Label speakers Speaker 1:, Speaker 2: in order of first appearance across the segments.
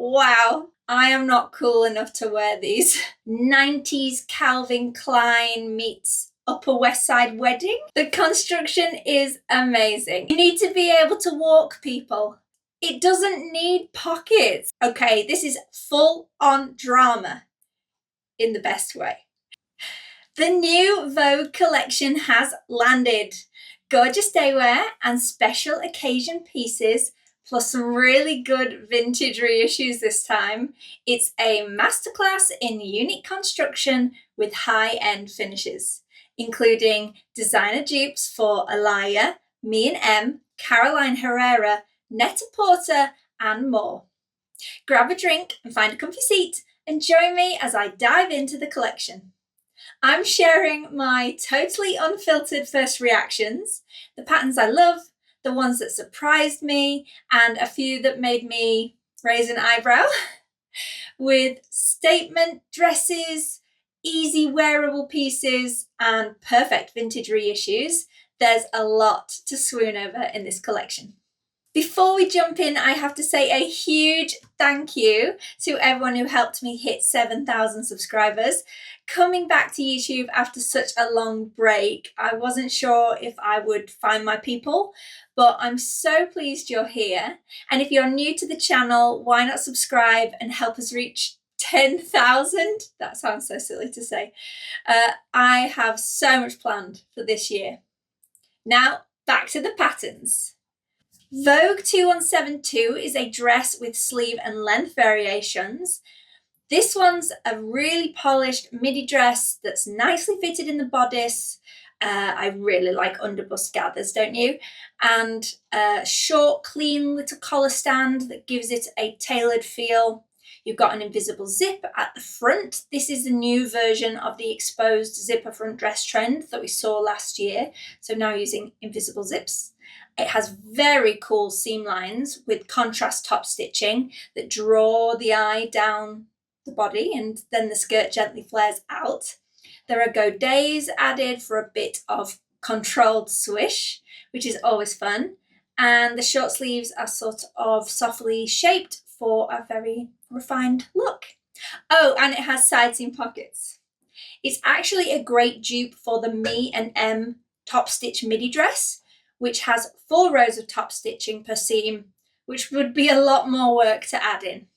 Speaker 1: Wow, I am not cool enough to wear these. 90s Calvin Klein meets Upper West Side wedding. The construction is amazing. You need to be able to walk, people. It doesn't need pockets. Okay, this is full on drama in the best way. The new Vogue collection has landed. Gorgeous daywear and special occasion pieces, plus some really good vintage reissues this time. It's a masterclass in unique construction with high-end finishes, including designer dupes for Alaia, Me and Em, Caroline Herrara, Net-a-Porter, and more. Grab a drink and find a comfy seat and join me as I dive into the collection. I'm sharing my totally unfiltered first reactions, the patterns I love, the ones that surprised me, and a few that made me raise an eyebrow, with statement dresses, easy wearable pieces, and perfect vintage reissues. There's a lot to swoon over in this collection. Before we jump in, I have to say a huge thank you to everyone who helped me hit 7,000 subscribers. Coming back to YouTube after such a long break, I wasn't sure if I would find my people, but I'm so pleased you're here. And if you're new to the channel, why not subscribe and help us reach 10,000? That sounds so silly to say. I have so much planned for this year. Now, back to the patterns. Vogue 2172 is a dress with sleeve and length variations. This one's a really polished midi dress that's nicely fitted in the bodice. I really like underbust gathers, don't you? And a short, clean little collar stand that gives it a tailored feel. You've got an invisible zip at the front. This is the new version of the exposed zipper front dress trend that we saw last year. So now using invisible zips. It has very cool seam lines with contrast top stitching that draw the eye down the body, and then the skirt gently flares out. There are godets added for a bit of controlled swish, which is always fun. And the short sleeves are sort of softly shaped for a very refined look. Oh, and it has side seam pockets. It's actually a great dupe for the Me and Em top stitch midi dress, which has 4 rows of top stitching per seam, which would be a lot more work to add in.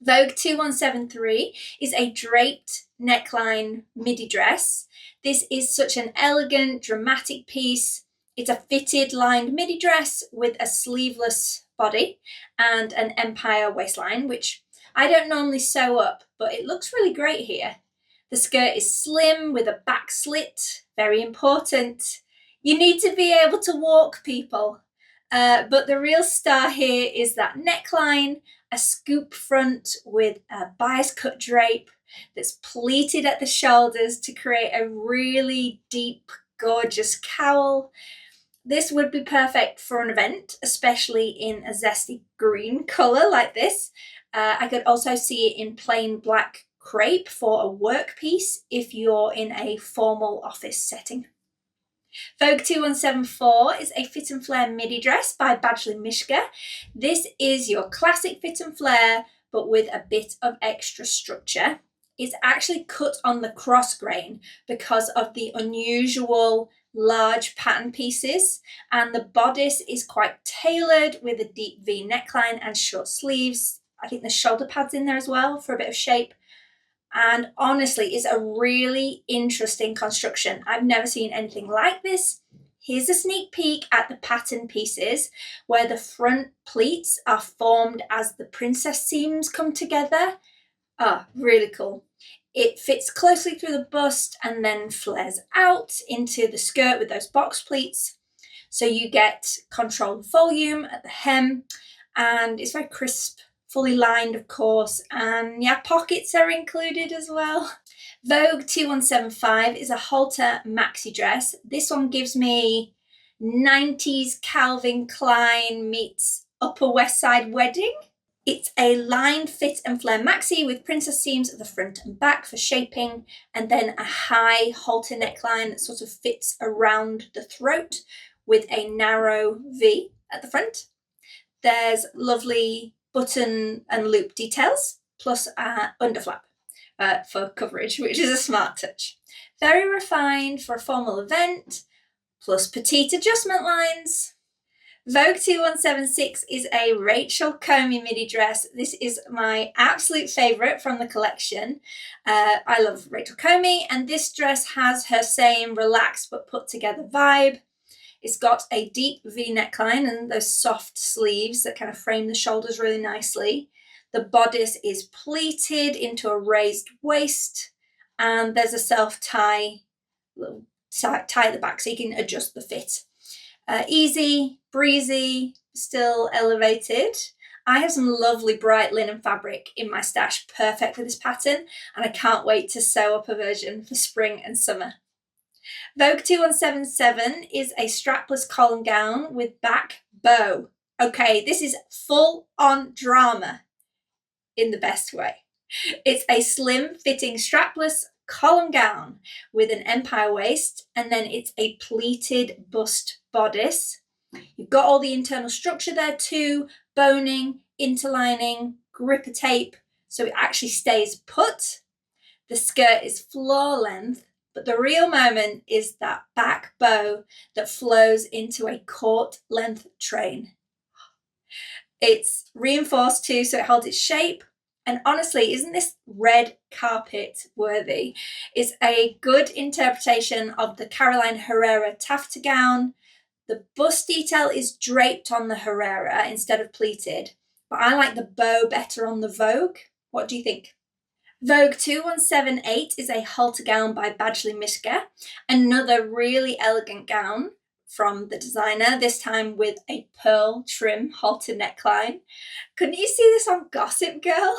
Speaker 1: Vogue 2173 is a draped neckline midi dress. This is such an elegant, dramatic piece. It's a fitted lined midi dress with a sleeveless body and an empire waistline, which I don't normally sew up, but it looks really great here. The skirt is slim with a back slit, very important. You need to be able to walk, people. But the real star here is that neckline, a scoop front with a bias cut drape that's pleated at the shoulders to create a really deep, gorgeous cowl. This would be perfect for an event, especially in a zesty green colour like this. I could also see it in plain black crepe for a work piece if you're in a formal office setting. Vogue 2174 is a fit and flare midi dress by Badgley Mischka. This is your classic fit and flare, but with a bit of extra structure. It's actually cut on the cross grain because of the unusual large pattern pieces, and the bodice is quite tailored with a deep V neckline and short sleeves. I think the shoulder pads in there as well for a bit of shape. And honestly, it's a really interesting construction. I've never seen anything like this. Here's a sneak peek at the pattern pieces where the front pleats are formed as the princess seams come together. Really cool. It fits closely through the bust and then flares out into the skirt with those box pleats. So you get controlled volume at the hem, and it's very crisp, fully lined, of course, and yeah, pockets are included as well. Vogue 2175 is a halter maxi dress. This one gives me 90s Calvin Klein meets Upper West Side wedding. It's a lined fit and flare maxi with princess seams at the front and back for shaping, and then a high halter neckline that sort of fits around the throat with a narrow V at the front. There's lovely button and loop details, plus underflap for coverage, which is a smart touch. Very refined for a formal event, plus petite adjustment lines. Vogue 2176 is a Rachel Comey midi dress. This is my absolute favourite from the collection. I love Rachel Comey, and this dress has her same relaxed but put together vibe. It's got a deep V neckline and those soft sleeves that kind of frame the shoulders really nicely. The bodice is pleated into a raised waist, and there's a self-tie tie at the back so you can adjust the fit. Easy, breezy, still elevated. I have some lovely bright linen fabric in my stash, perfect for this pattern, and I can't wait to sew up a version for spring and summer. Vogue 2177 is a strapless column gown with back bow. Okay, this is full on drama in the best way. It's a slim fitting strapless column gown with an empire waist, and then it's a pleated bust bodice. You've got all the internal structure there too, boning, interlining, gripper tape, so it actually stays put. The skirt is floor length, but the real moment is that back bow that flows into a court length train. It's reinforced too, so it holds its shape. And honestly, isn't this red carpet worthy? It's a good interpretation of the Caroline Herrera taffeta gown. The bust detail is draped on the Herrera instead of pleated, but I like the bow better on the Vogue. What do you think? Vogue 2178 is a halter gown by Badgley Mischka, another really elegant gown from the designer, this time with a pearl trim halter neckline. Couldn't you see this on Gossip Girl?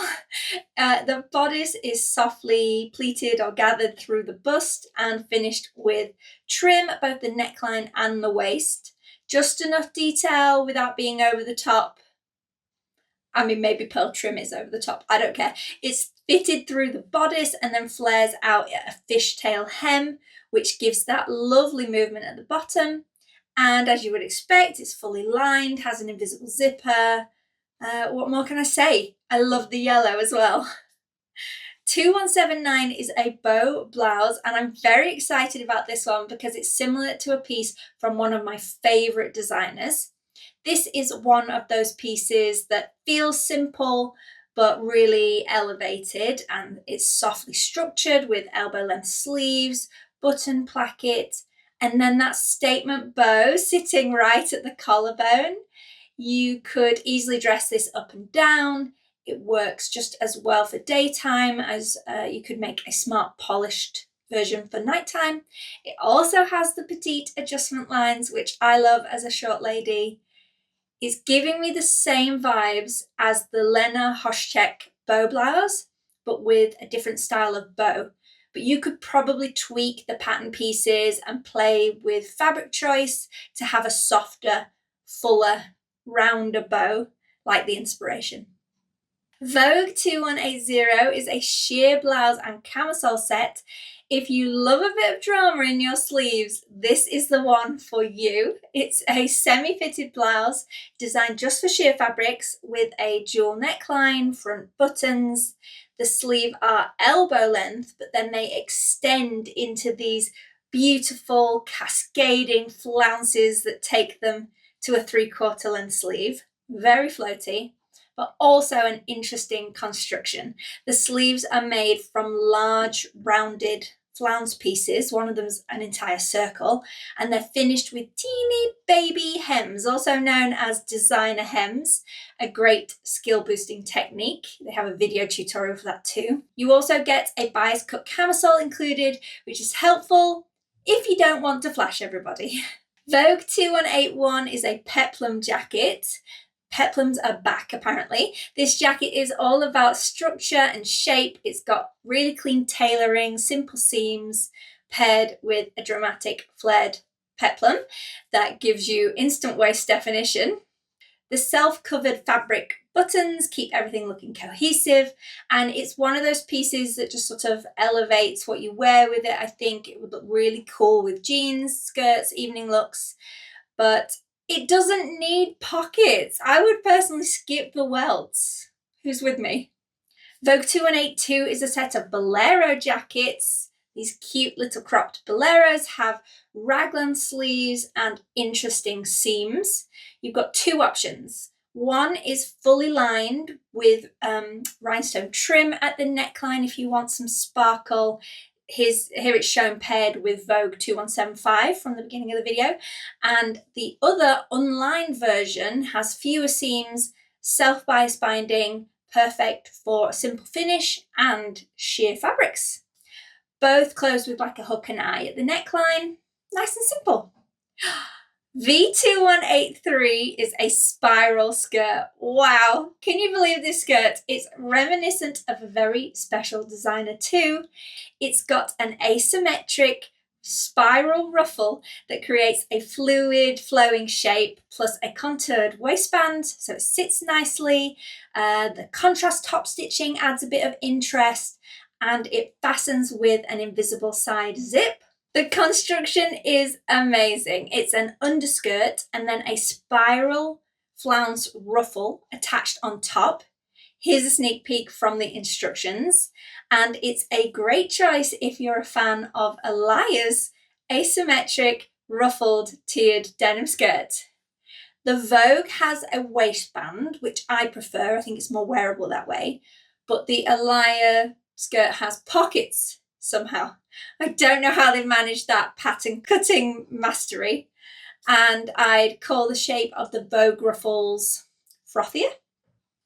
Speaker 1: The bodice is softly pleated or gathered through the bust and finished with trim at both the neckline and the waist. Just enough detail without being over the top. I mean, maybe pearl trim is over the top, I don't care. It's fitted through the bodice and then flares out at a fishtail hem, which gives that lovely movement at the bottom. And as you would expect, it's fully lined, has an invisible zipper. What more can I say? I love the yellow as well. 2179 is a bow blouse, and I'm very excited about this one because it's similar to a piece from one of my favourite designers. This is one of those pieces that feels simple but really elevated, and it's softly structured with elbow length sleeves, button placket, and then that statement bow sitting right at the collarbone. You could easily dress this up and down. It works just as well for daytime as you could make a smart polished version for nighttime. It also has the petite adjustment lines, which I love as a short lady. It's giving me the same vibes as the Lena Hoshchek bow blouse, but with a different style of bow. But you could probably tweak the pattern pieces and play with fabric choice to have a softer, fuller, rounder bow, like the inspiration. Vogue 2180 is a sheer blouse and camisole set. If you love a bit of drama in your sleeves, this is the one for you. It's a semi-fitted blouse designed just for sheer fabrics with a dual neckline, front buttons. The sleeves are elbow length, but then they extend into these beautiful cascading flounces that take them to a 3/4 length sleeve. Very floaty, but also an interesting construction. The sleeves are made from large rounded flounce pieces. One of them's an entire circle, and they're finished with teeny baby hems, also known as designer hems, a great skill boosting technique. They have a video tutorial for that too. You also get a bias cut camisole included, which is helpful if you don't want to flash everybody. Vogue 2181 is a peplum jacket. Peplums are back apparently. This jacket is all about structure and shape. It's got really clean tailoring, simple seams, paired with a dramatic flared peplum that gives you instant waist definition. The self-covered fabric buttons keep everything looking cohesive, and it's one of those pieces that just sort of elevates what you wear with it. I think it would look really cool with jeans, skirts, evening looks, but It doesn't need pockets. I would personally skip the welts. Who's with me? Vogue 2182 is a set of Bolero jackets. These cute little cropped Boleros have raglan sleeves and interesting seams. You've got two options. One is fully lined with rhinestone trim at the neckline if you want some sparkle. Here it's shown paired with Vogue 2175 from the beginning of the video. And the other unlined version has fewer seams, self-bias binding, perfect for a simple finish and sheer fabrics. Both closed with like a hook and eye at the neckline. Nice and simple. V2183 is a spiral skirt. Wow, can you believe this skirt? It's reminiscent of a very special designer too. It's got an asymmetric spiral ruffle that creates a fluid flowing shape plus a contoured waistband, so it sits nicely. The contrast top stitching adds a bit of interest, and it fastens with an invisible side zip. The construction is amazing. It's an underskirt and then a spiral flounce ruffle attached on top. Here's a sneak peek from the instructions, and it's a great choice if you're a fan of Alaia's asymmetric ruffled tiered denim skirt. The Vogue has a waistband, which I prefer. I think it's more wearable that way, but the Alaia skirt has pockets somehow. I don't know how they've managed that pattern cutting mastery, and I'd call the shape of the Vogue ruffles frothier.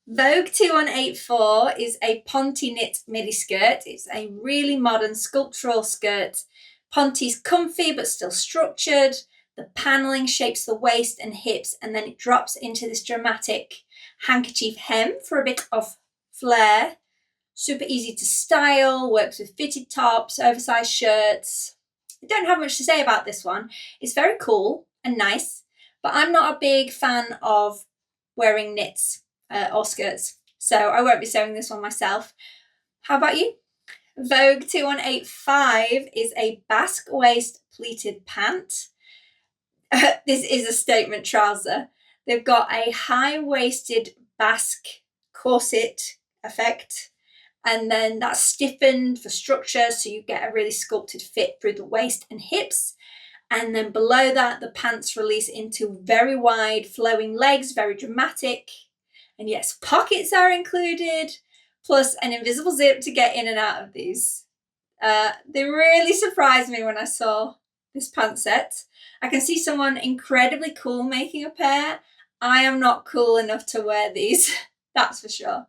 Speaker 1: Vogue 2184 is a Ponte knit midi skirt. It's a really modern sculptural skirt. Ponte's comfy but still structured. The paneling shapes the waist and hips, and then it drops into this dramatic handkerchief hem for a bit of flair. Super easy to style, works with fitted tops, oversized shirts. I don't have much to say about this one. It's very cool and nice, but I'm not a big fan of wearing knits or skirts, so I won't be sewing this one myself. How about you? Vogue 2185 is a basque waist pleated pant. This is a statement trouser. They've got a high-waisted basque corset effect, and then that's stiffened for structure, so you get a really sculpted fit through the waist and hips. And then below that, the pants release into very wide flowing legs, very dramatic. And yes, pockets are included, plus an invisible zip to get in and out of these. They really surprised me when I saw this pant set. I can see someone incredibly cool making a pair. I am not cool enough to wear these, that's for sure.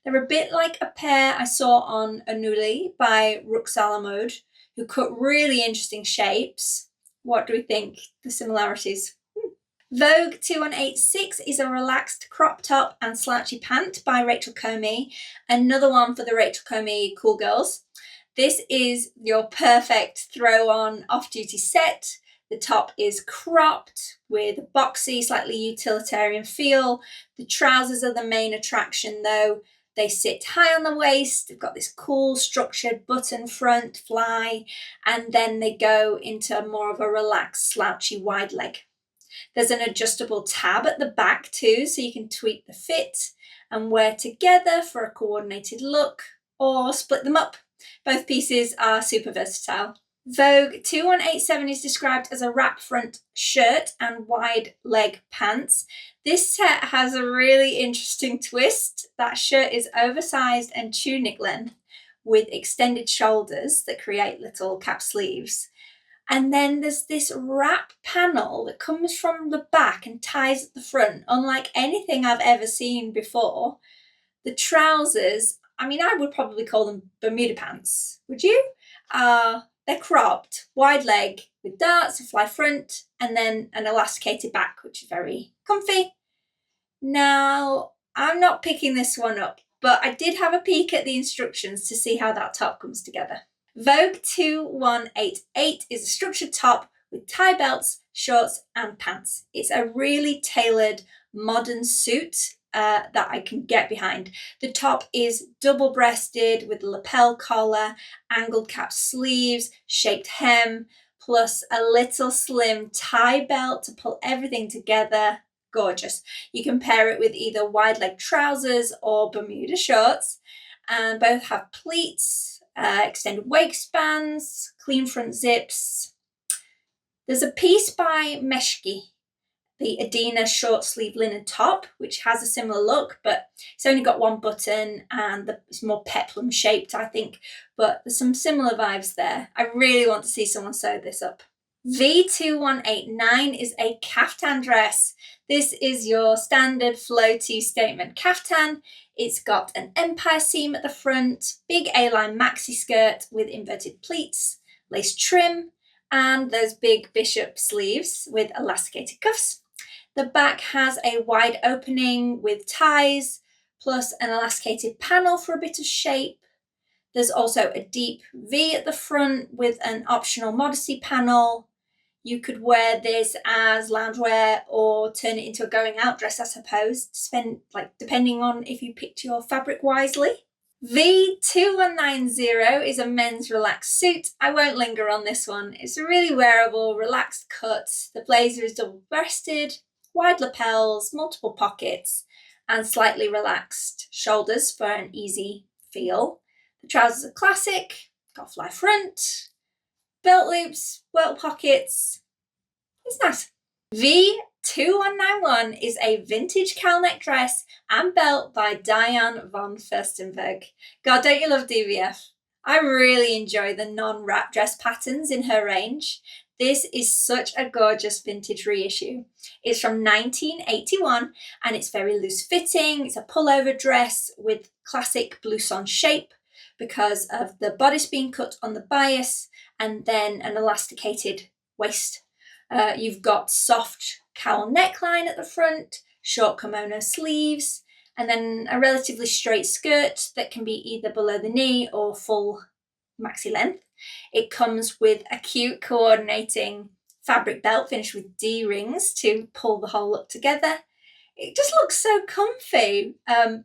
Speaker 1: They're a bit like a pair I saw on Anuli by Ruxala Mode, who cut really interesting shapes. What do we think? The similarities? Vogue 2186 is a relaxed crop top and slouchy pant by Rachel Comey. Another one for the Rachel Comey cool girls. This is your perfect throw-on off-duty set. The top is cropped with a boxy, slightly utilitarian feel. The trousers are the main attraction though. They sit high on the waist. They've got this cool structured button front fly, and then they go into more of a relaxed, slouchy wide leg. There's an adjustable tab at the back too, so you can tweak the fit and wear together for a coordinated look or split them up. Both pieces are super versatile. Vogue 2187 is described as a wrap front shirt and wide leg pants. This set has a really interesting twist. That shirt is oversized and tunic length with extended shoulders that create little cap sleeves. And then there's this wrap panel that comes from the back and ties at the front, unlike anything I've ever seen before. The trousers, I mean, I would probably call them Bermuda pants, would you? They're cropped, wide leg, with darts, a fly front, and then an elasticated back, which is very comfy. Now, I'm not picking this one up, but I did have a peek at the instructions to see how that top comes together. Vogue 2188 is a structured top with tie belts, shorts, and pants. It's a really tailored modern suit that I can get behind. The top is double-breasted with a lapel collar, angled cap sleeves, shaped hem, plus a little slim tie belt to pull everything together. Gorgeous. You can pair it with either wide leg trousers or Bermuda shorts, and both have pleats, extended waistbands, clean front zips. There's a piece by Meshki, the Adina short sleeve linen top, which has a similar look, but it's only got one button and it's more peplum shaped, I think, but there's some similar vibes there. I really want to see someone sew this up. V2189 is a kaftan dress. This is your standard floaty statement kaftan. It's got an empire seam at the front, big A-line maxi skirt with inverted pleats, lace trim, and those big bishop sleeves with elasticated cuffs. The back has a wide opening with ties, plus an elasticated panel for a bit of shape. There's also a deep V at the front with an optional modesty panel. You could wear this as loungewear or turn it into a going out dress, I suppose, depending on if you picked your fabric wisely. V2190 is a men's relaxed suit. I won't linger on this one. It's a really wearable, relaxed cut. The blazer is double-breasted, wide lapels, multiple pockets, and slightly relaxed shoulders for an easy feel. The trousers are classic, got a fly front, belt loops, well pockets. It's nice. V2191 is a vintage cowl neck dress and belt by Diane von Furstenberg. God, don't you love DVF? I really enjoy the non-wrap dress patterns in her range. This is such a gorgeous vintage reissue. It's from 1981 and it's very loose fitting. It's a pullover dress with classic blouson shape because of the bodice being cut on the bias and then an elasticated waist. You've got soft cowl neckline at the front, short kimono sleeves, and then a relatively straight skirt that can be either below the knee or full maxi length. It comes with a cute coordinating fabric belt finished with D-rings to pull the whole look together. It just looks so comfy,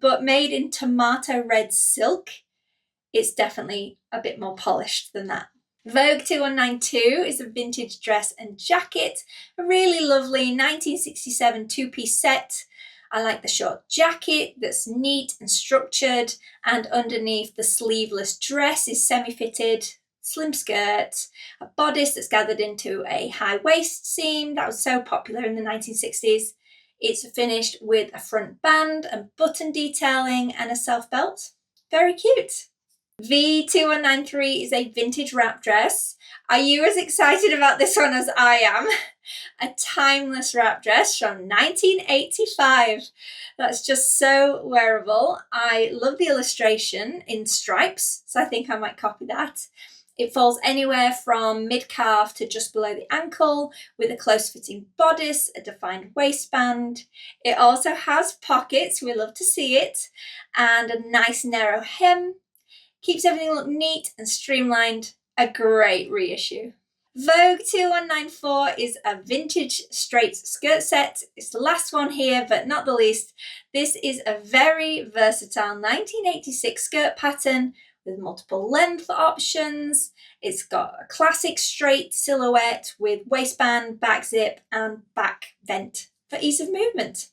Speaker 1: but made in tomato red silk. It's definitely a bit more polished than that. Vogue 2192 is a vintage dress and jacket, a really lovely 1967 two-piece set. I like the short jacket that's neat and structured, and underneath the sleeveless dress is semi-fitted, slim skirt, a bodice that's gathered into a high waist seam that was so popular in the 1960s. It's finished with a front band and button detailing and a self belt. Very cute. V2193 is a vintage wrap dress. Are you as excited about this one as I am? A timeless wrap dress from 1985. That's just so wearable. I love the illustration in stripes, so I think I might copy that. It falls anywhere from mid-calf to just below the ankle with a close-fitting bodice, a defined waistband. It also has pockets, we love to see it, and a nice narrow hem. Keeps everything look neat and streamlined. A great reissue. Vogue 2194 is a vintage straight skirt set. It's the last one here, but not the least. This is a very versatile 1986 skirt pattern with multiple length options. It's got a classic straight silhouette with waistband, back zip, and back vent for ease of movement.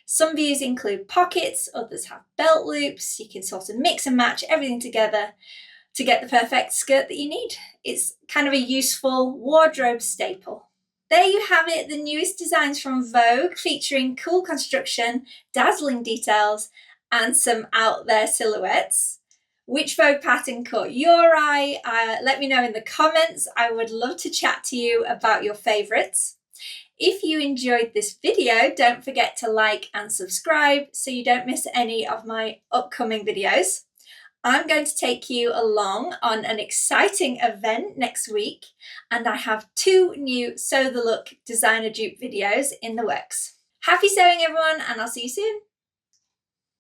Speaker 1: Some views include pockets, others have belt loops. You can sort of mix and match everything together to get the perfect skirt that you need. It's kind of a useful wardrobe staple. There you have it, the newest designs from Vogue, featuring cool construction, dazzling details, and some out there silhouettes. Which Vogue pattern caught your eye? Let me know in the comments. I would love to chat to you about your favourites. If you enjoyed this video, don't forget to like and subscribe so you don't miss any of my upcoming videos. I'm going to take you along on an exciting event next week, and I have 2 new Sew the Look designer dupe videos in the works. Happy sewing everyone, and I'll see you soon.